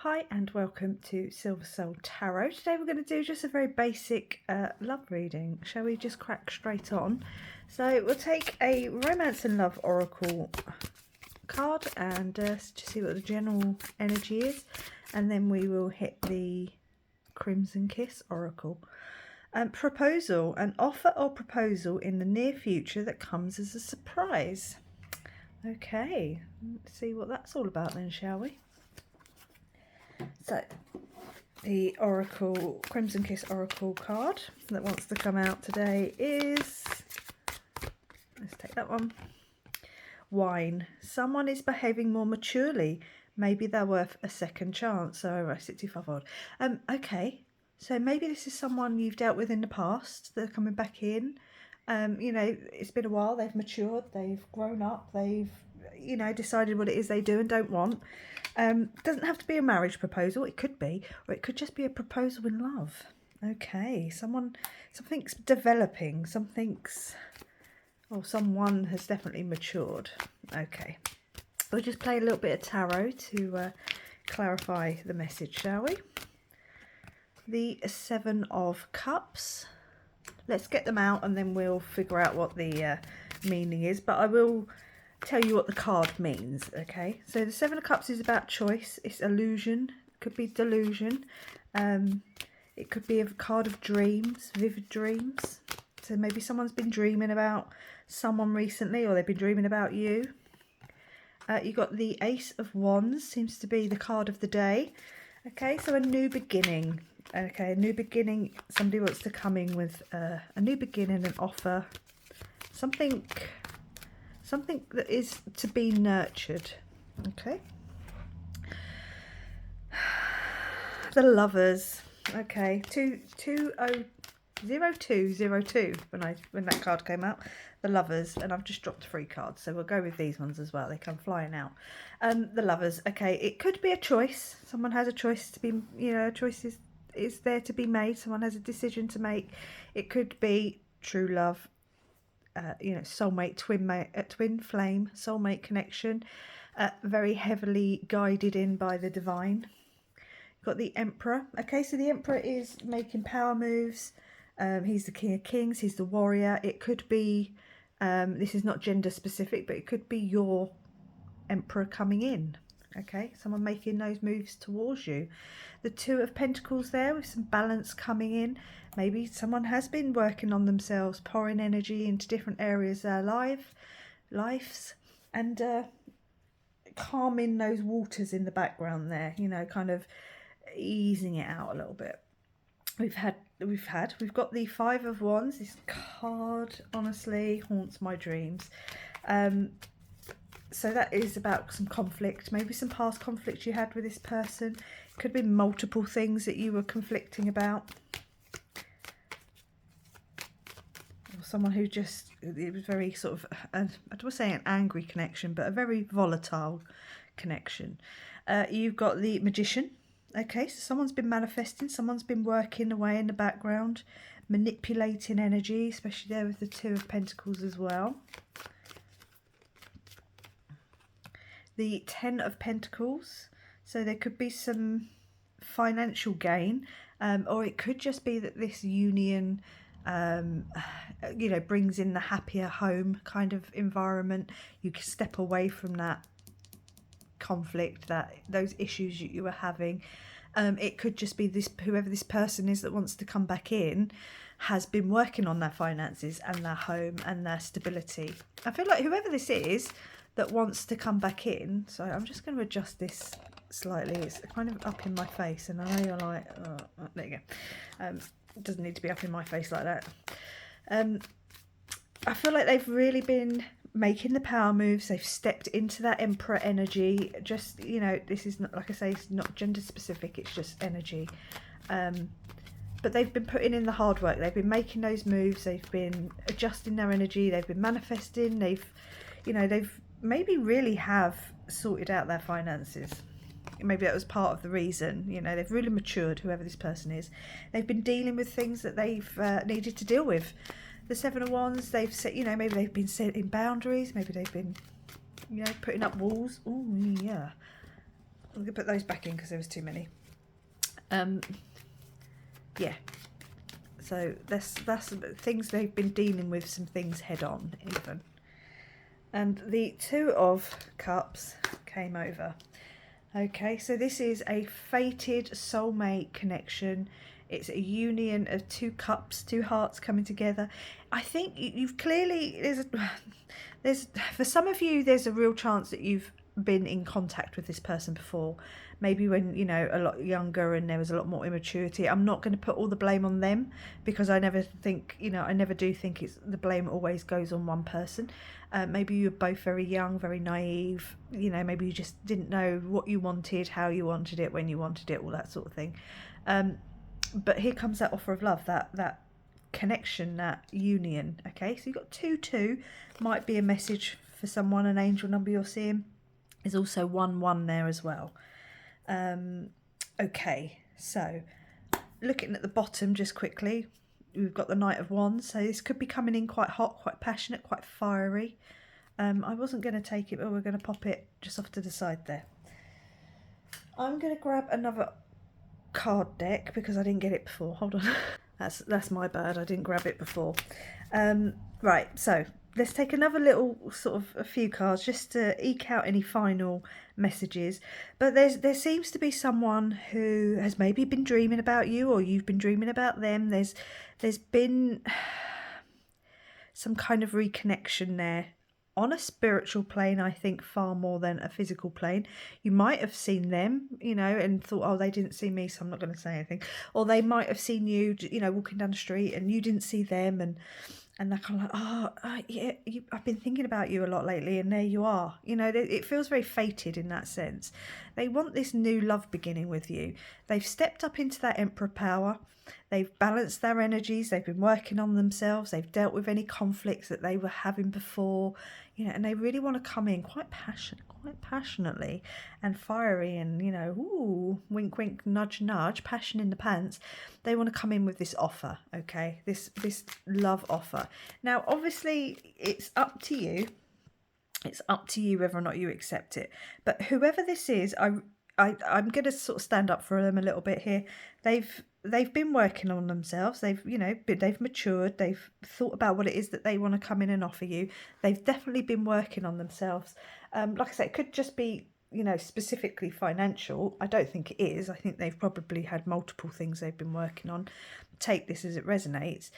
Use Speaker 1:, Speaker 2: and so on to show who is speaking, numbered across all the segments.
Speaker 1: Hi and welcome to Silver Soul Tarot. Today we're going to do just a very basic love reading. Shall we just crack straight on? So we'll take a Romance and Love Oracle card and just see what the general energy is, and then we will hit the Crimson Kiss Oracle. Proposal, an offer or proposal in the near future that comes as a surprise. Okay, let's see what that's all about then, shall we? So, the Oracle, Crimson Kiss Oracle card that wants to come out today is, let's take that one, Wine. Someone is behaving more maturely. Maybe they're worth a second chance. So, 65 odd. Okay, so maybe this is someone you've dealt with in the past. They're coming back in. You know, it's been a while. They've matured. They've grown up. They've, you know, decided what it is they do and don't want. Doesn't have to be a marriage proposal. It could be, or it could just be a proposal in love. Okay, something's developing. Someone has definitely matured. Okay, we'll just play a little bit of tarot to clarify the message, shall we? The Seven of Cups. Let's get them out and then we'll figure out what the meaning is. But I will tell you what the card means, okay? So the Seven of Cups is about choice. It's illusion. It could be delusion. It could be a card of dreams, vivid dreams. So maybe someone's been dreaming about someone recently, or they've been dreaming about you. You got the Ace of Wands, seems to be the card of the day. Okay, so a new beginning. Okay, a new beginning. Somebody wants to come in with a new beginning, an offer. Something that is to be nurtured. Okay. The Lovers. Okay, 0202 when that card came out. The Lovers, and I've just dropped 3 cards, so we'll go with these ones as well. They come flying out. The Lovers. Okay, it could be a choice. Someone has a choice to be, you know, a choice is there to be made. Someone has a decision to make. It could be true love. You know, soulmate, twin flame, soulmate connection, very heavily guided in by the divine. You've got the Emperor. Okay, so the Emperor is making power moves. He's the King of Kings. He's the warrior. It could be, this is not gender specific, but it could be your Emperor coming in. Okay, someone making those moves towards you. The Two of Pentacles there with some balance coming in. Maybe someone has been working on themselves, pouring energy into different areas of their lives, and calming those waters in the background there, you know, kind of easing it out a little bit. We've got the Five of Wands. This card honestly haunts my dreams. So that is about some conflict, maybe some past conflict you had with this person. It could be multiple things that you were conflicting about. Or someone who just, it was very sort of, I don't want to say an angry connection, but a very volatile connection. You've got the Magician. Okay, so someone's been manifesting, someone's been working away in the background, manipulating energy, especially there with the Two of Pentacles as well. The Ten of Pentacles, so there could be some financial gain, or it could just be that this union, you know, brings in the happier home kind of environment. You can step away from that conflict, those issues you were having. It could just be this, whoever this person is that wants to come back in has been working on their finances and their home and their stability. I feel like whoever this is that wants to come back in, so I'm just going to adjust this slightly. It's kind of up in my face, and I know you're like, oh, there you go. It doesn't need to be up in my face like that. I feel like they've really been making the power moves. They've stepped into that Emperor energy. Just, you know, this is not, like I say, it's not gender specific, it's just energy. But they've been putting in the hard work. They've been making those moves. They've been adjusting their energy. They've been manifesting. They've maybe really have sorted out their finances. Maybe that was part of the reason. You know, they've really matured, whoever this person is. They've been dealing with things that they've needed to deal with. The Seven of Wands, they've set, you know, maybe they've been setting boundaries. Maybe they've been, you know, putting up walls. Oh, yeah. I'm going to put those back in because there was too many. Yeah. So that's things they've been dealing with, some things head on even. And the Two of Cups came over. Okay, so this is a fated soulmate connection. It's a union of two cups, two hearts coming together. I think you've clearly, there's for some of you, there's a real chance that you've been in contact with this person before. Maybe when, you know, a lot younger and there was a lot more immaturity. I'm not going to put all the blame on them, because I never think, you know, I never do think it's the blame always goes on one person. Maybe you were both very young, very naive, you know, maybe you just didn't know what you wanted, how you wanted it, when you wanted it, all that sort of thing. But here comes that offer of love, that connection, that union. Okay, so you've got 2-2, might be a message for someone, an angel number you're seeing. There's also 1-1 there as well. Okay, so looking at the bottom just quickly, we've got the Knight of Wands, so this could be coming in quite hot, quite passionate, quite fiery. I wasn't going to take it, but we're going to pop it just off to the side there. I'm going to grab another card deck because I didn't get it before. Hold on. That's my bad. I didn't grab it before. Right, so let's take another little sort of a few cards just to eke out any final messages. But there seems to be someone who has maybe been dreaming about you, or you've been dreaming about them. There's been some kind of reconnection there on a spiritual plane, I think, far more than a physical plane. You might have seen them, you know, and thought, oh, they didn't see me, so I'm not going to say anything. Or they might have seen you, you know, walking down the street and you didn't see them, and they're kind of like, oh, yeah, I've been thinking about you a lot lately, and there you are. You know, it feels very fated in that sense. They want this new love beginning with you. They've stepped up into that Emperor power. They've balanced their energies. They've been working on themselves. They've dealt with any conflicts that they were having before, you know, and they really want to come in quite passionately and fiery and, you know, ooh, wink, wink, nudge, nudge, passion in the pants. They want to come in with this offer, okay? This love offer. Now, obviously, it's up to you. It's up to you whether or not you accept it. But whoever this is, I'm going to sort of stand up for them a little bit here. They've been working on themselves. They've matured. They've thought about what it is that they want to come in and offer you. They've definitely been working on themselves. Like I said, it could just be, you know, specifically financial. I don't think it is. I think they've probably had multiple things they've been working on. Take this as it resonates.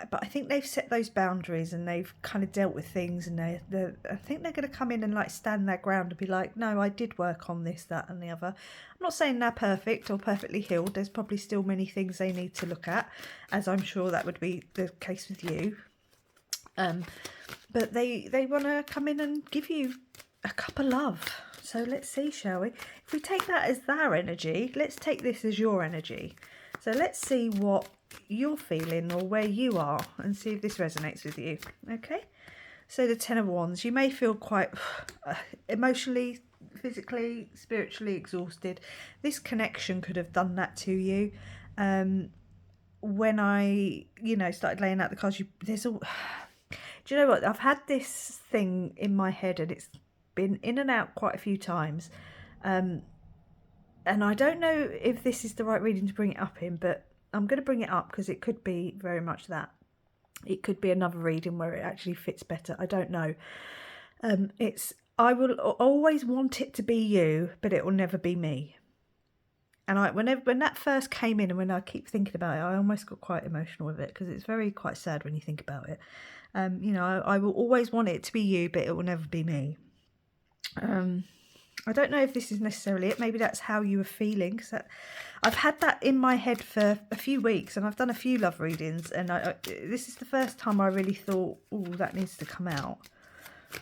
Speaker 1: But I think they've set those boundaries and they've kind of dealt with things, and I think they're going to come in and like stand their ground and be like, no, I did work on this, that and the other. I'm not saying they're perfect or perfectly healed. There's probably still many things they need to look at, as I'm sure that would be the case with you. But they want to come in and give you a cup of love. So let's see, shall we? If we take that as their energy, let's take this as your energy. So let's see what you're feeling or where you are and see if this resonates with you. Okay, so the Ten of Wands, you may feel quite emotionally, physically, spiritually exhausted. This connection could have done that to you. When I, you know, started laying out the cards, there's all. Do you know what? I've had this thing in my head and it's been in and out quite a few times. And I don't know if this is the right reading to bring it up in, but I'm going to bring it up because it could be very much that. It could be another reading where it actually fits better. I don't know. I will always want it to be you, but it will never be me. And when that first came in and when I keep thinking about it, I almost got quite emotional with it because it's quite sad when you think about it. You know, I will always want it to be you, but it will never be me. I don't know if this is necessarily it. Maybe that's how you were feeling. Cause I've had that in my head for a few weeks and I've done a few love readings. And this is the first time I really thought, oh, that needs to come out.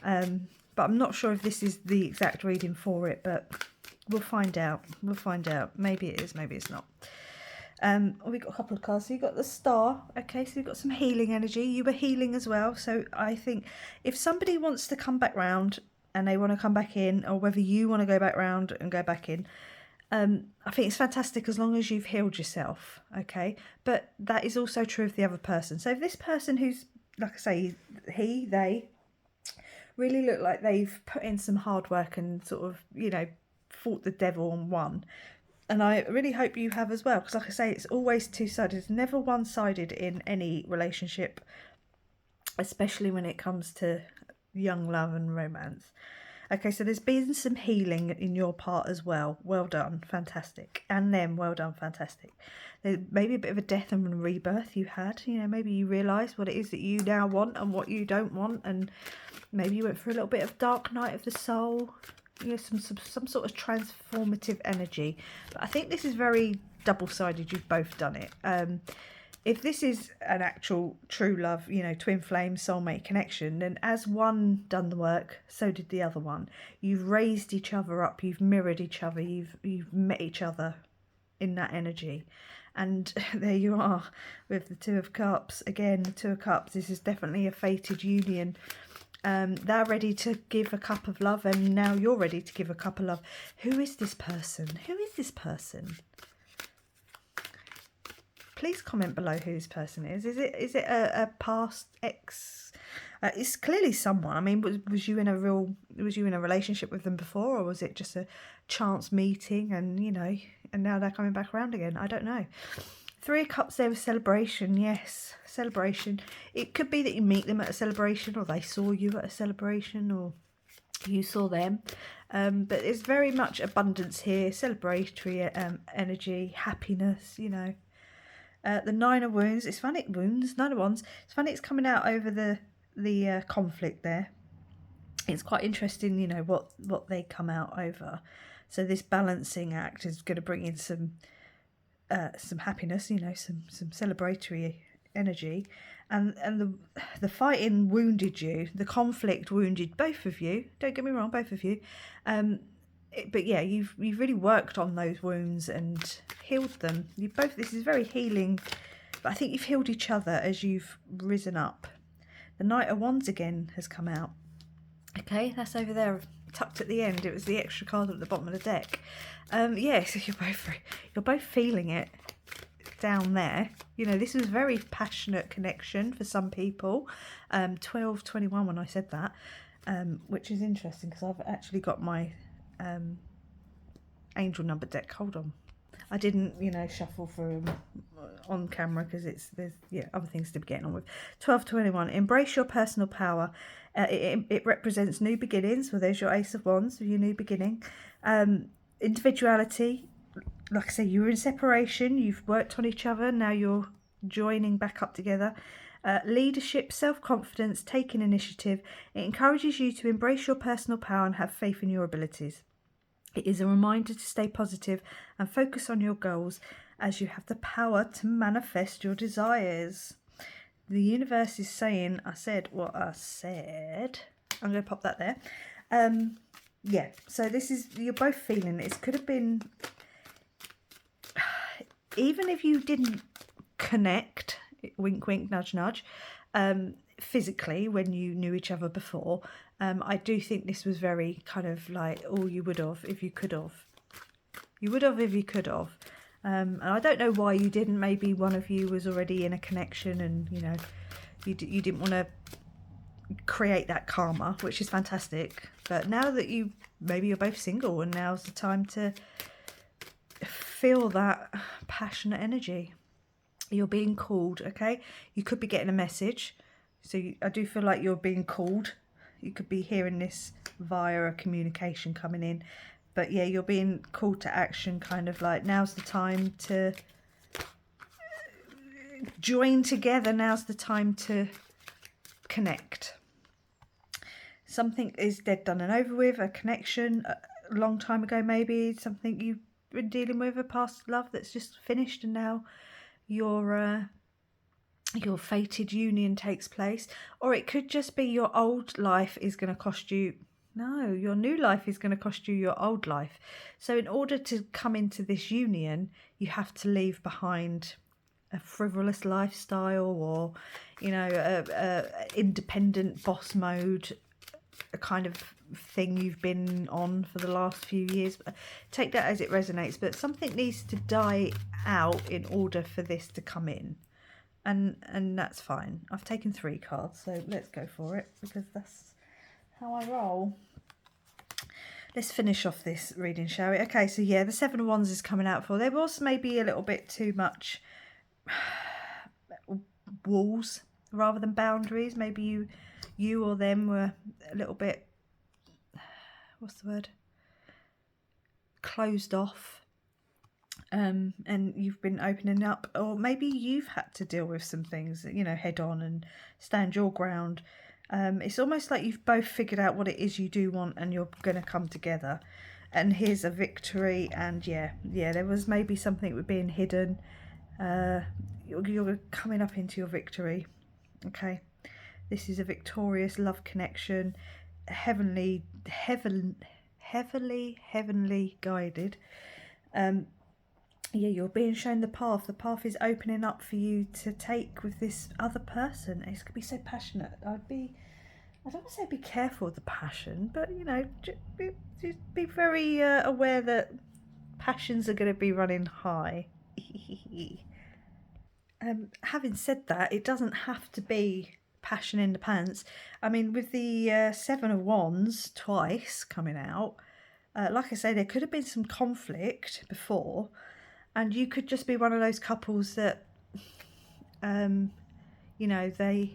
Speaker 1: But I'm not sure if this is the exact reading for it, but we'll find out. We'll find out. Maybe it is, maybe it's not. We've got a couple of cards. So you've got the Star. Okay, so you've got some healing energy. You were healing as well. So I think if somebody wants to come back round and they want to come back in, or whether you want to go back round and go back in, I think it's fantastic as long as you've healed yourself, okay? But that is also true of the other person. So if this person who's, like I say, they really look like they've put in some hard work and sort of, you know, fought the devil and won. And I really hope you have as well, because like I say, it's always two-sided. It's never one-sided in any relationship, especially when it comes to young love and romance. Okay, so there's been some healing in your part as well. Well done, fantastic. And them, well done, fantastic. There's maybe a bit of a death and rebirth you had. You know, maybe you realised what it is that you now want and what you don't want. And maybe you went through a little bit of dark night of the soul. You know, some sort of transformative energy. But I think this is very double-sided. You've both done it. If this is an actual true love, you know, twin flame soulmate connection, then as one done the work, so did the other one. You've raised each other up, you've mirrored each other, you've met each other in that energy. And there you are with the Two of Cups. Again, the Two of Cups, this is definitely a fated union. They're ready to give a cup of love, and now you're ready to give a cup of love. Who is this person? Who is this person? Please comment below who this person is. Is it a past ex? It's clearly someone. I mean, was you in a relationship with them before, or was it just a chance meeting and, you know, and now they're coming back around again? I don't know. Three of Cups there with celebration. Yes, celebration. It could be that you meet them at a celebration, or they saw you at a celebration, or you saw them. But there's very much abundance here, celebratory energy, happiness, you know. The Nine of Wounds. It's funny, Nine of Wands. It's funny. It's coming out over the conflict there. It's quite interesting, you know, what they come out over. So this balancing act is going to bring in some happiness, you know, some celebratory energy, and the fighting wounded you. The conflict wounded both of you. Don't get me wrong, both of you. But yeah, you've really worked on those wounds and healed them. You both. This is very healing, but I think you've healed each other as you've risen up. The Knight of Wands again has come out. Okay, that's over there, tucked at the end. It was the extra card at the bottom of the deck. Yeah, so you're both feeling it down there. You know, this is a very passionate connection for some people. 12/21 when I said that, which is interesting because I've actually got my angel number deck. Hold on, I didn't, you know, shuffle through them on camera because there's other things to be getting on with. 12/21. Embrace your personal power. It represents new beginnings. Well, there's your Ace of Wands with your new beginning. Individuality. Like I say, you were in separation. You've worked on each other. Now you're joining back up together. Leadership, self-confidence, taking initiative. It encourages you to embrace your personal power and have faith in your abilities. It is a reminder to stay positive and focus on your goals, as you have the power to manifest your desires. The universe is saying, I said what I said. I'm going to pop that there. Yeah, so this is, you're both feeling it. It could have been, even if you didn't connect, wink, wink, nudge, nudge, physically when you knew each other before, I do think this was very kind of like, oh, you would have if you could have. You would have if you could have. And I don't know why you didn't. Maybe one of you was already in a connection and, you know, you didn't want to create that karma, which is fantastic. But now that maybe you're both single, and now's the time to feel that passionate energy. You're being called, okay? You could be getting a message. So I do feel like you're being called. You could be hearing this via a communication coming in. But yeah, you're being called to action, kind of like now's the time to join together. Now's the time to connect. Something is dead, done and over with. A connection a long time ago, maybe. Something you've been dealing with, a past love that's just finished, and now your fated union takes place. Or it could just be your old life is going to cost you. No, your new life is going to cost you your old life. So in order to come into this union, you have to leave behind a frivolous lifestyle, or, you know, a independent boss mode, a kind of thing you've been on for the last few years. Take that as it resonates, but something needs to die out in order for this to come in. And that's fine. I've taken 3 cards, so let's go for it, because that's how I roll. Let's finish off this reading, shall we? Okay, so yeah, the Seven of Wands is coming out for. There was maybe a little bit too much walls rather than boundaries. Maybe you or them were a little bit, what's the word, closed off. And you've been opening up, or maybe you've had to deal with some things, you know, head on and stand your ground. It's almost like you've both figured out what it is you do want and you're going to come together. And here's a victory. And yeah, there was maybe something with being hidden. You're coming up into your victory. Okay, this is a victorious love connection, heavenly guided. Yeah, you're being shown the path. The path is opening up for you to take with this other person. It's going to be so passionate. I don't want to say be careful with the passion, but, you know, just be very aware that passions are going to be running high. Having said that, it doesn't have to be passion in the pants. I mean, with the Seven of Wands twice coming out, like I say, there could have been some conflict before. And you could just be one of those couples that, you know, their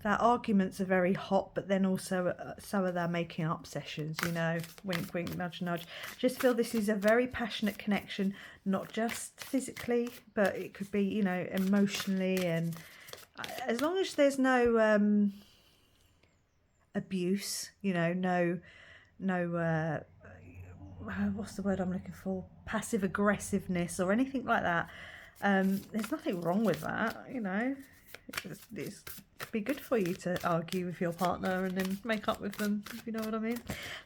Speaker 1: arguments are very hot, but then also so are their making up sessions, you know, wink, wink, nudge, nudge. Just feel this is a very passionate connection, not just physically, but it could be, you know, emotionally. And as long as there's no abuse, you know, no what's the word I'm looking for? Passive aggressiveness or anything like that. There's nothing wrong with that, you know. It could be good for you to argue with your partner and then make up with them, if you know what I mean.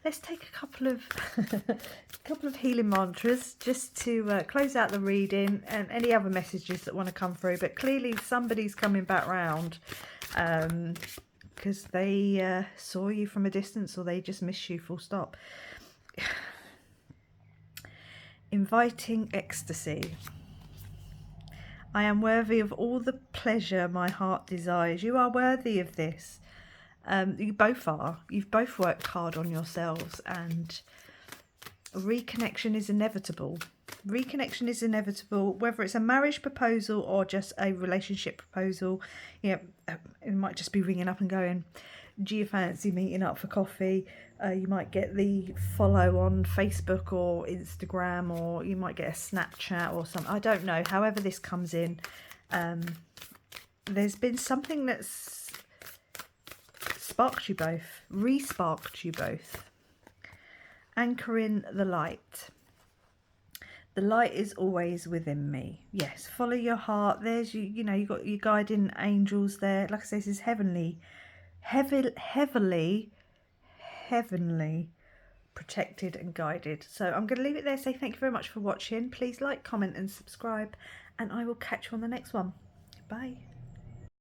Speaker 1: Let's take a couple of healing mantras just to close out the reading, and any other messages that want to come through. But clearly somebody's coming back round because they saw you from a distance, or they just miss you, full stop. Inviting ecstasy. I am worthy of all the pleasure my heart desires. You are worthy of this. You both are. You've both worked hard on yourselves, and reconnection is inevitable. Reconnection is inevitable, whether it's a marriage proposal or just a relationship proposal. You know, it might just be ringing up and going, do you fancy meeting up for coffee? You might get the follow on Facebook or Instagram, or you might get a Snapchat or something. I don't know. However this comes in, there's been something that's sparked you both, re-sparked you both. Anchoring the light. The light is always within me. Yes, follow your heart. There's you know, you've got your guiding angels there. Like I say, this is heavenly protected and guided. So I'm going to leave it there. Say thank you very much for watching. Please like, comment and subscribe, and I will catch you on the next one. Bye.